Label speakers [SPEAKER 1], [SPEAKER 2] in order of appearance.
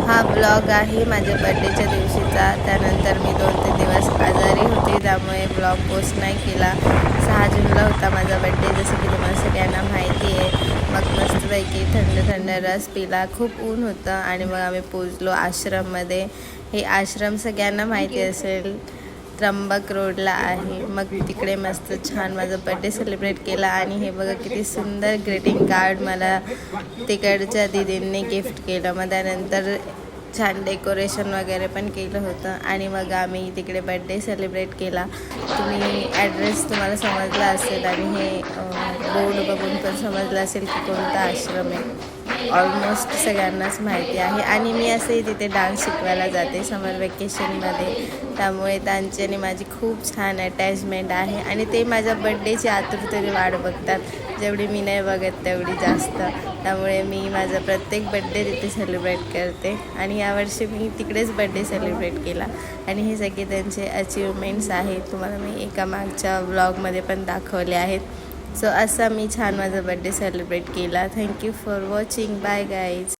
[SPEAKER 1] हा ब्लॉग आहे माझ्या बड्डेच्या दिवशीचा। त्यानंतर मी 2-3 दिवस आजारी होते, त्यामुळे ब्लॉग पोस्ट नाही केला। 6 जूनला होता माझा बड्डे, जसं की तुम्हाला सगळ्यांना माहिती आहे। मग मस्तपैकी थंड थंड रस पिला, खूप ऊन होतं आणि मग आम्ही पोचलो आश्रममध्ये। हे आश्रम सगळ्यांना माहिती असेल, त्र्यंबक रोडला आहे। मग तिकडे मस्त छान माझा बड्डे सेलिब्रेट केला आणि हे बघा किती सुंदर ग्रीटिंग कार्ड मला तिकडच्या दीदींनी गिफ्ट केलं। मग त्यानंतर छान डेकोरेशन वगैरे पण केलं होतं आणि मग आम्ही तिकडे बड्डे सेलिब्रेट केला। तुम्ही ॲड्रेस तुम्हाला समजला असेल आणि हे बोर्ड बघून पण समजलं असेल की कोणता आश्रम आहे। ऑलमोस्ट सगळ्यांनाच माहिती आहे आणि मी असंही तिथे डान्स शिकवायला जाते समर वेकेशनमध्ये, त्यामुळे त्यांची आणि माझी खूप छान अटॅचमेंट आहे आणि ते माझ्या बड्डेची आतुरतेने वाट बघतात, जेवढी मी नाही बघत तेवढी जास्त। त्यामुळे मी माझा प्रत्येक बड्डे तिथे सेलिब्रेट करते आणि यावर्षी मी तिकडेच बड्डे सेलिब्रेट केला आणि हे सगळे त्यांचे अचीवमेंट्स आहेत, तुम्हाला मी एका मागच्या व्लॉगमध्ये पण दाखवले आहेत। सो असा मी छान माझा बड्डे सेलिब्रेट केला। Thank you for watching, bye guys.